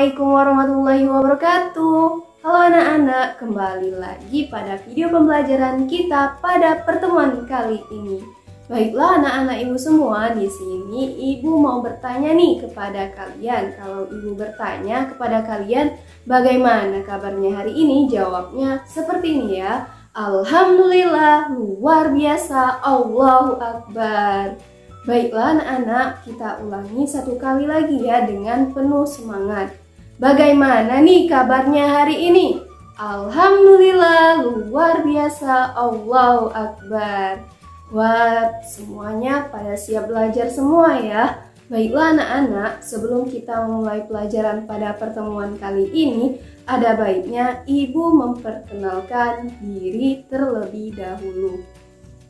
Assalamualaikum warahmatullahi wabarakatuh. Halo anak-anak, kembali lagi pada video pembelajaran kita pada pertemuan kali ini. Baiklah anak-anak ibu semua, di sini ibu mau bertanya nih kepada kalian. Kalau ibu bertanya kepada kalian, bagaimana kabarnya hari ini? Jawabnya seperti ini ya. Alhamdulillah, luar biasa, Allahu Akbar. Baiklah anak-anak, kita ulangi satu kali lagi ya dengan penuh semangat. Bagaimana nih kabarnya hari ini? Alhamdulillah, luar biasa, Allahu Akbar. Wah, semuanya pada siap belajar semua ya. Baiklah anak-anak, sebelum kita mulai pelajaran pada pertemuan kali ini, ada baiknya ibu memperkenalkan diri terlebih dahulu.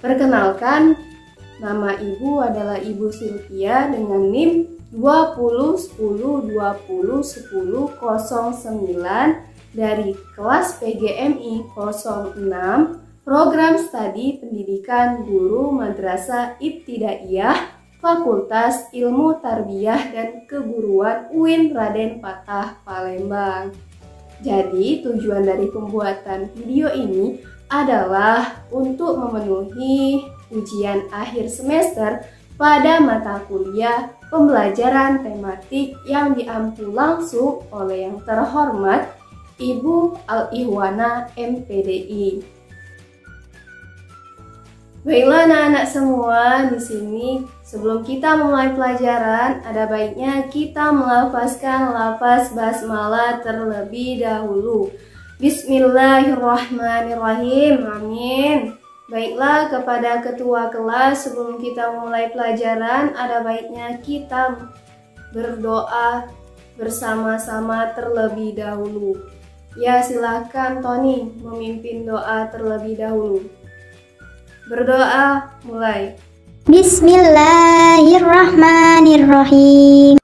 Perkenalkan, nama ibu adalah Ibu Sylvia dengan NIM 2010201009 dari kelas PGMI 06, Program Studi Pendidikan Guru Madrasah Ibtidaiyah, Fakultas Ilmu Tarbiyah dan Keguruan UIN Raden Patah, Palembang. Jadi tujuan dari pembuatan video ini adalah untuk memenuhi ujian akhir semester pada mata kuliah pembelajaran tematik yang diampu langsung oleh yang terhormat Ibu Al-Ihwana MPDI. Baiklah anak-anak semua, di sini sebelum kita memulai pelajaran, ada baiknya kita melafazkan lafaz basmalah terlebih dahulu. Bismillahirrahmanirrahim. Amin. Baiklah, kepada ketua kelas sebelum kita memulai pelajaran, ada baiknya kita berdoa bersama-sama terlebih dahulu. Ya, silakan Tony memimpin doa terlebih dahulu. Berdoa, mulai. Bismillahirrahmanirrahim.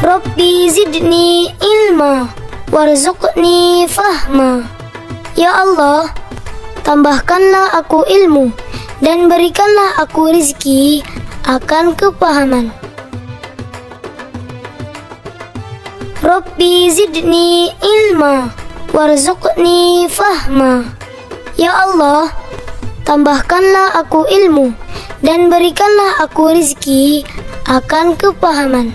Rabbi zidni ilma warzuqni fahma. Ya Allah, tambahkanlah aku ilmu dan berikanlah aku rezeki akan kepahaman. Rabbi zidni ilma warzuqni fahma. Ya Allah, tambahkanlah aku ilmu dan berikanlah aku rezeki akan kepahaman.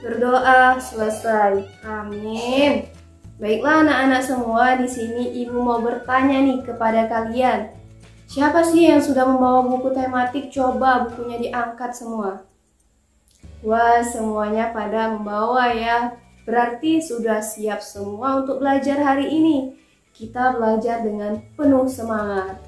Berdoa selesai. Amin. Baiklah anak-anak semua, di sini ibu mau bertanya nih kepada kalian. Siapa sih yang sudah membawa buku tematik? Coba bukunya diangkat semua. Wah, semuanya pada membawa ya. Berarti sudah siap semua untuk belajar hari ini. Kita belajar dengan penuh semangat.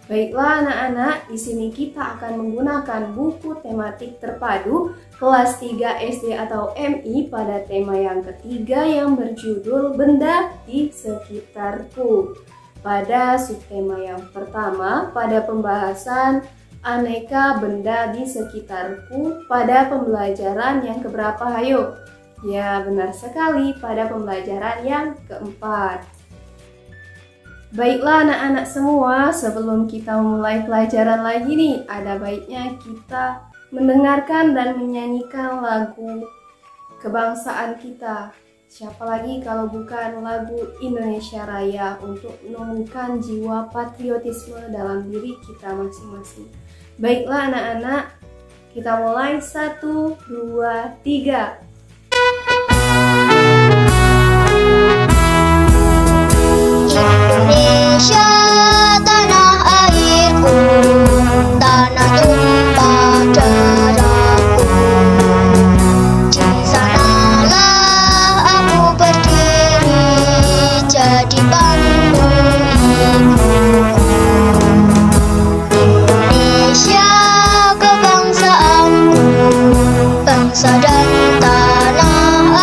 Baiklah anak-anak, di sini kita akan menggunakan buku tematik terpadu kelas 3 SD atau MI pada tema yang ketiga yang berjudul Benda di Sekitarku. Pada subtema yang pertama, pada pembahasan aneka benda di sekitarku pada pembelajaran yang keberapa, hayo? Ya, benar sekali, pada pembelajaran yang keempat. Baiklah anak-anak semua, sebelum kita memulai pelajaran lagi nih, ada baiknya kita mendengarkan dan menyanyikan lagu kebangsaan kita. Siapa lagi kalau bukan lagu Indonesia Raya untuk menumbuhkan jiwa patriotisme dalam diri kita masing-masing. Baiklah anak-anak, kita mulai 1, 2, 3. Indonesia tanah airku, tanah tumpah darahku. Di sanalah aku berdiri jadi bangku ibuku. Indonesia kebangsaanku, bangsa dan tanah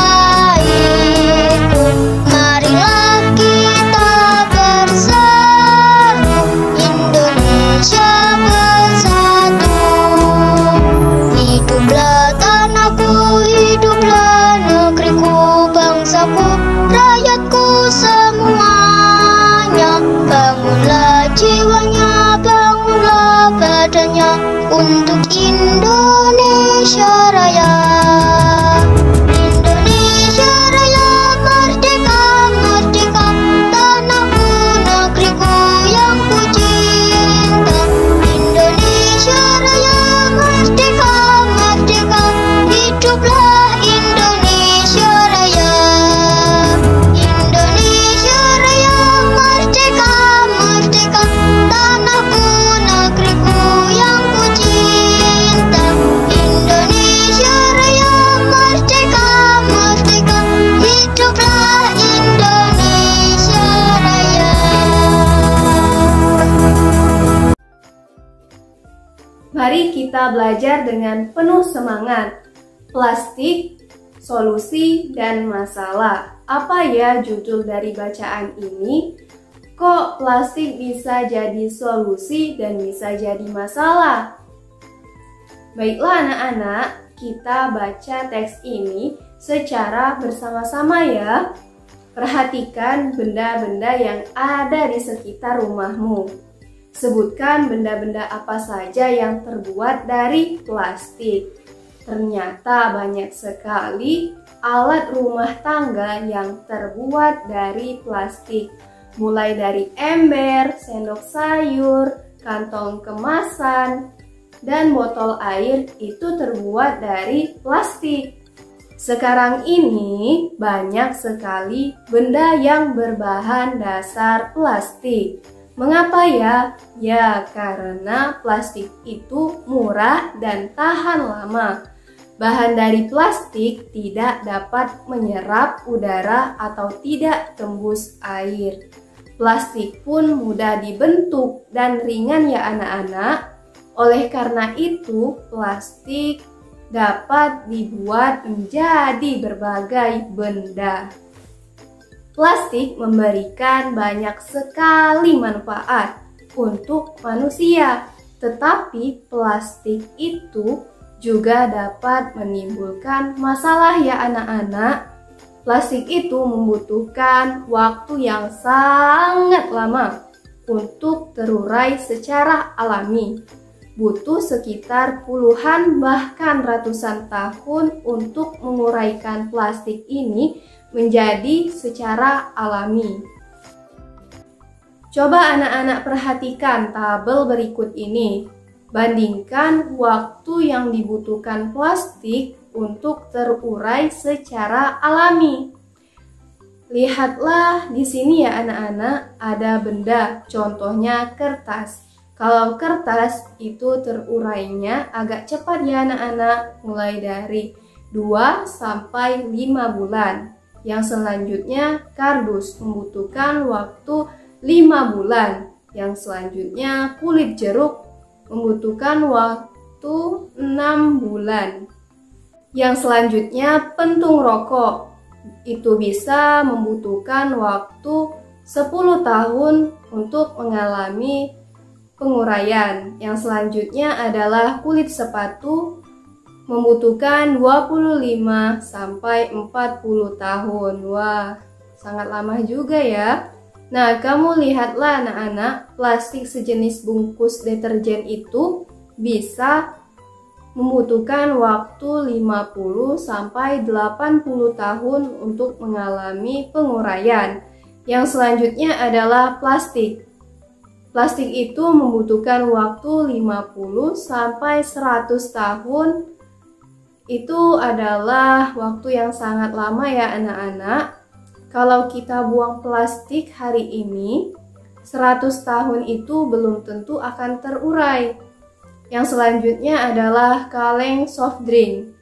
airku. Marilah kita bersatu, Indonesia bersatu. Hiduplah tanahku, hiduplah negeriku, bangsaku, rakyatku semuanya. Bangunlah jiwanya, bangunlah badannya untuk Indonesia. Indonesia Raya. Indonesia Raya merdeka, merdeka, tanahku, negeriku yang ku cinta. Indonesia Raya merdeka, merdeka, hiduplah Indonesia Raya. Indonesia Raya merdeka, merdeka, tanahku, negeriku yang ku cinta. Indonesia Raya merdeka, merdeka, hiduplah Indonesia Raya. Mari kita belajar dengan penuh semangat. Plastik, solusi, dan masalah. Apa ya judul dari bacaan ini? Kok plastik bisa jadi solusi dan bisa jadi masalah? Baiklah anak-anak, kita baca teks ini secara bersama-sama ya. Perhatikan benda-benda yang ada di sekitar rumahmu. Sebutkan benda-benda apa saja yang terbuat dari plastik. Ternyata banyak sekali alat rumah tangga yang terbuat dari plastik. Mulai dari ember, sendok sayur, kantong kemasan, dan botol air itu terbuat dari plastik. Sekarang ini banyak sekali benda yang berbahan dasar plastik. Mengapa ya? Ya, karena plastik itu murah dan tahan lama. Bahan dari plastik tidak dapat menyerap udara atau tidak tembus air. Plastik pun mudah dibentuk dan ringan ya anak-anak. Oleh karena itu, plastik dapat dibuat menjadi berbagai benda. Plastik memberikan banyak sekali manfaat untuk manusia, tetapi plastik itu juga dapat menimbulkan masalah ya anak-anak. Plastik itu membutuhkan waktu yang sangat lama untuk terurai secara alami. Butuh sekitar puluhan bahkan ratusan tahun untuk menguraikan plastik ini menjadi secara alami. Coba anak-anak perhatikan tabel berikut ini. Bandingkan waktu yang dibutuhkan plastik untuk terurai secara alami. Lihatlah di sini ya anak-anak, ada benda, contohnya kertas. Kalau kertas itu terurainya agak cepat ya anak-anak, mulai dari 2 sampai 5 bulan. Yang selanjutnya kardus membutuhkan waktu 5 bulan. Yang selanjutnya kulit jeruk membutuhkan waktu 6 bulan. Yang selanjutnya pentung rokok itu bisa membutuhkan waktu 10 tahun untuk mengalami penguraian. Yang selanjutnya adalah kulit sepatu membutuhkan 25 sampai 40 tahun. Wah, sangat lama juga ya. Nah, kamu lihatlah anak-anak, plastik sejenis bungkus deterjen itu bisa membutuhkan waktu 50 sampai 80 tahun untuk mengalami penguraian. Yang selanjutnya adalah plastik. Plastik itu membutuhkan waktu 50 sampai 100 tahun. Itu adalah waktu yang sangat lama ya anak-anak. Kalau kita buang plastik hari ini, 100 tahun itu belum tentu akan terurai. Yang selanjutnya adalah kaleng soft drink.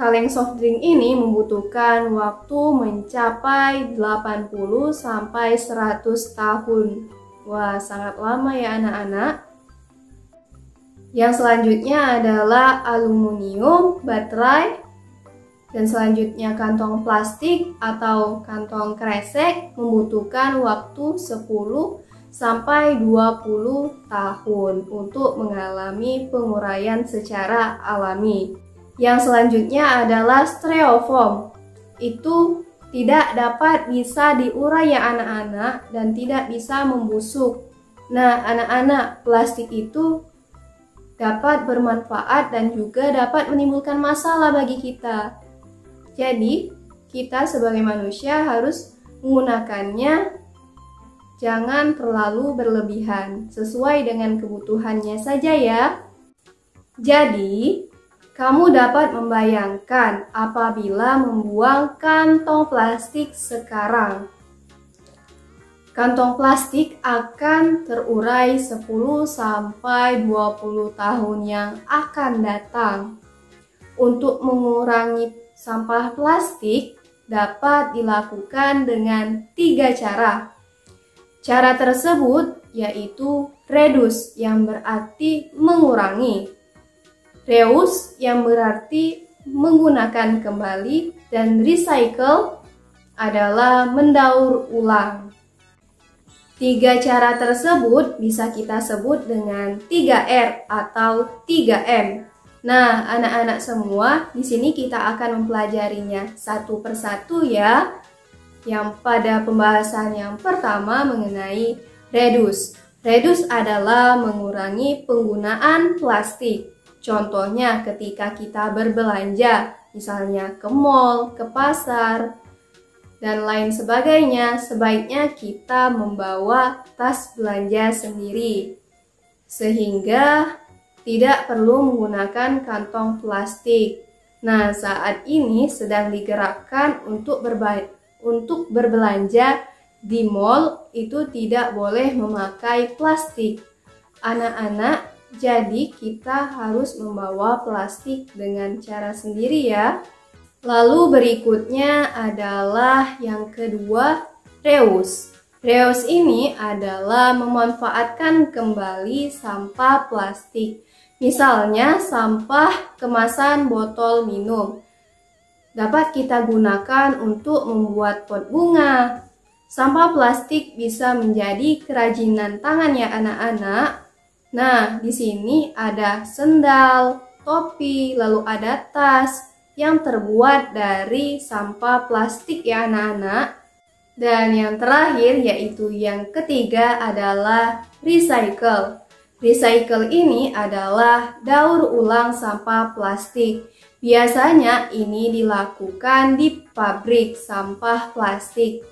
Kaleng soft drink ini membutuhkan waktu mencapai 80 sampai 100 tahun. Wah, sangat lama ya anak-anak. Yang selanjutnya adalah aluminium, baterai, dan selanjutnya kantong plastik atau kantong kresek membutuhkan waktu 10 sampai 20 tahun untuk mengalami penguraian secara alami. Yang selanjutnya adalah styrofoam. Itu tidak dapat bisa diurai ya anak-anak dan tidak bisa membusuk. Nah, anak-anak, plastik itu dapat bermanfaat dan juga dapat menimbulkan masalah bagi kita. Jadi, kita sebagai manusia harus menggunakannya jangan terlalu berlebihan, sesuai dengan kebutuhannya saja ya. Jadi, kamu dapat membayangkan apabila membuang kantong plastik sekarang. Kantong plastik akan terurai 10-20 tahun yang akan datang. Untuk mengurangi sampah plastik dapat dilakukan dengan 3 cara. Cara tersebut yaitu reduce yang berarti mengurangi, reuse yang berarti menggunakan kembali, dan recycle adalah mendaur ulang. 3 cara tersebut bisa kita sebut dengan 3R atau 3M. Nah, anak-anak semua, di sini kita akan mempelajarinya satu persatu ya. Yang pada pembahasan yang pertama mengenai reduce. Reduce adalah mengurangi penggunaan plastik. Contohnya ketika kita berbelanja, misalnya ke mall, ke pasar, dan lain sebagainya, sebaiknya kita membawa tas belanja sendiri. Sehingga tidak perlu menggunakan kantong plastik. Nah, saat ini sedang digerakkan untuk berbelanja di mall itu tidak boleh memakai plastik. Anak-anak, jadi kita harus membawa plastik dengan cara sendiri ya. Lalu berikutnya adalah yang kedua, reuse. Reuse ini adalah memanfaatkan kembali sampah plastik. Misalnya sampah kemasan botol minum dapat kita gunakan untuk membuat pot bunga. Sampah plastik bisa menjadi kerajinan tangan ya anak-anak. Nah, di sini ada sendal, topi, lalu ada tas yang terbuat dari sampah plastik ya anak-anak. Dan yang terakhir yaitu yang ketiga adalah recycle. Recycle ini adalah daur ulang sampah plastik. Biasanya ini dilakukan di pabrik sampah plastik.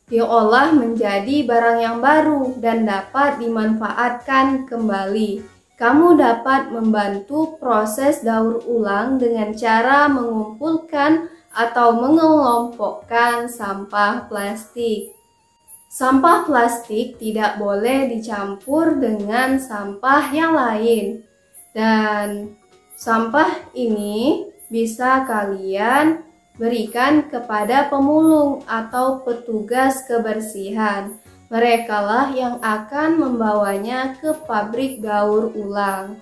Diolah menjadi barang yang baru dan dapat dimanfaatkan kembali. Kamu dapat membantu proses daur ulang dengan cara mengumpulkan atau mengelompokkan sampah plastik. Sampah plastik tidak boleh dicampur dengan sampah yang lain. Dan sampah ini bisa kalian berikan kepada pemulung atau petugas kebersihan. Merekalah yang akan membawanya ke pabrik daur ulang.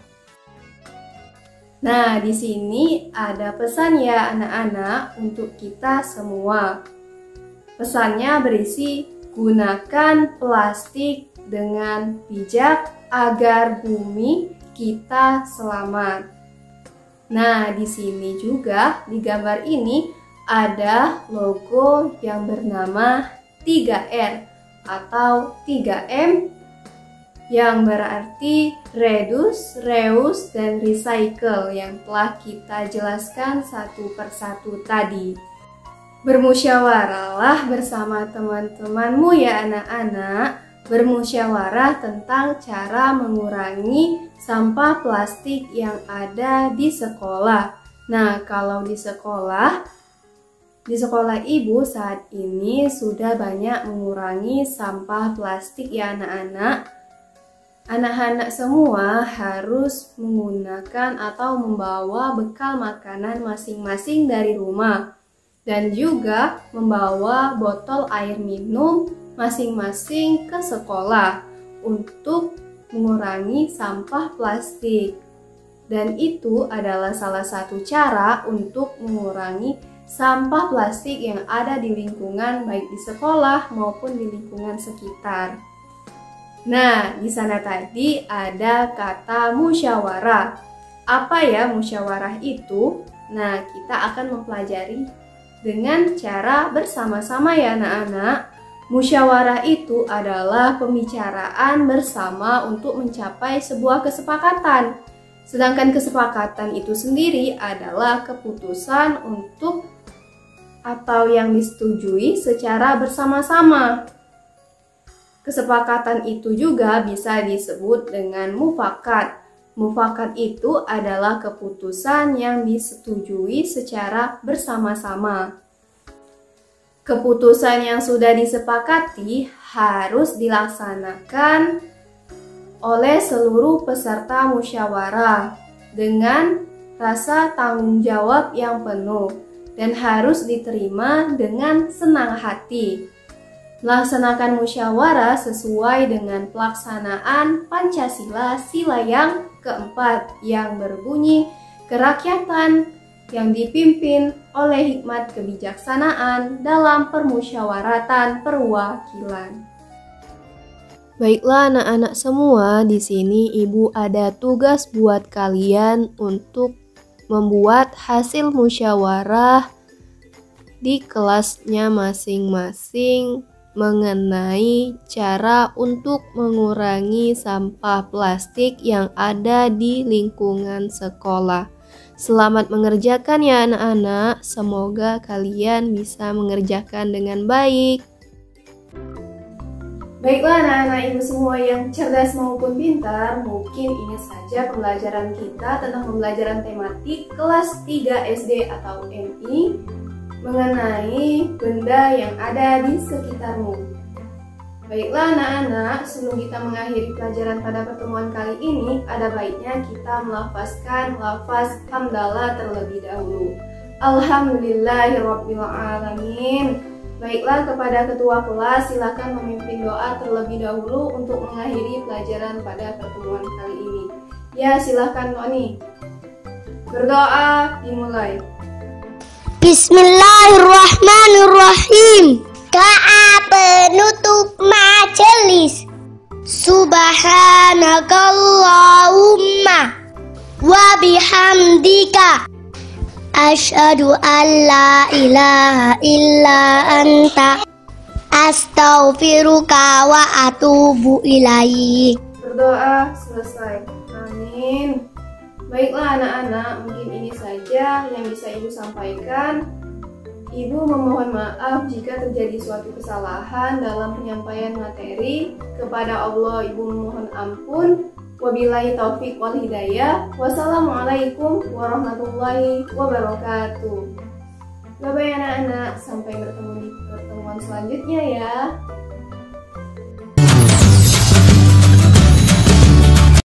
Nah, di sini ada pesan ya anak-anak untuk kita semua. Pesannya berisi, gunakan plastik dengan bijak agar bumi kita selamat. Nah, di sini juga di gambar ini ada logo yang bernama 3R atau 3M yang berarti reduce, reuse, dan recycle yang telah kita jelaskan satu persatu tadi. Bermusyawarahlah bersama teman-temanmu ya anak-anak, bermusyawarah tentang cara mengurangi sampah plastik yang ada di sekolah. Nah, kalau di sekolah ibu saat ini sudah banyak mengurangi sampah plastik ya anak-anak. Anak-anak semua harus menggunakan atau membawa bekal makanan masing-masing dari rumah. Dan juga membawa botol air minum masing-masing ke sekolah untuk mengurangi sampah plastik. Dan itu adalah salah satu cara untuk mengurangi sampah plastik yang ada di lingkungan baik di sekolah maupun di lingkungan sekitar. Nah, di sana tadi ada kata musyawarah. Apa ya musyawarah itu? Nah, kita akan mempelajari dengan cara bersama-sama ya anak-anak. Musyawarah itu adalah pembicaraan bersama untuk mencapai sebuah kesepakatan. Sedangkan kesepakatan itu sendiri adalah keputusan untuk atau yang disetujui secara bersama-sama. Kesepakatan itu juga bisa disebut dengan mufakat. Mufakat itu adalah keputusan yang disetujui secara bersama-sama. Keputusan yang sudah disepakati harus dilaksanakan oleh seluruh peserta musyawarah dengan rasa tanggung jawab yang penuh dan harus diterima dengan senang hati. Melaksanakan musyawarah sesuai dengan pelaksanaan Pancasila sila yang keempat yang berbunyi kerakyatan yang dipimpin oleh hikmat kebijaksanaan dalam permusyawaratan perwakilan. Baiklah anak-anak semua, di sini Ibu ada tugas buat kalian untuk membuat hasil musyawarah di kelasnya masing-masing mengenai cara untuk mengurangi sampah plastik yang ada di lingkungan sekolah. Selamat mengerjakan ya anak-anak, semoga kalian bisa mengerjakan dengan baik. Baiklah anak-anak Ibu semua yang cerdas maupun pintar, mungkin ini saja pembelajaran kita tentang pembelajaran tematik kelas 3 SD atau MI mengenai benda yang ada di sekitarmu. Baiklah anak-anak, sebelum kita mengakhiri pelajaran pada pertemuan kali ini, ada baiknya kita melafazkan lafaz hamdalah terlebih dahulu. Alhamdulillahirrabbilalamin. Baiklah, kepada ketua kelas silakan memimpin doa terlebih dahulu untuk mengakhiri pelajaran pada pertemuan kali ini. Ya, silakan Noni. Berdoa dimulai. Bismillahirrahmanirrahim. Doa penutup majelis. Subhanakallahumma wa bihamdika asyhadu an la ilaha illa anta astaghfiruka wa atubu ilaik. Berdoa selesai. Amin. Baiklah anak-anak, mungkin ini saja yang bisa Ibu sampaikan. Ibu memohon maaf jika terjadi suatu kesalahan dalam penyampaian materi. Kepada Allah Ibu memohon ampun. Wabillahi taufik wal hidayah. Wassalamualaikum warahmatullahi wabarakatuh. Bye-bye anak-anak, sampai bertemu di pertemuan selanjutnya ya.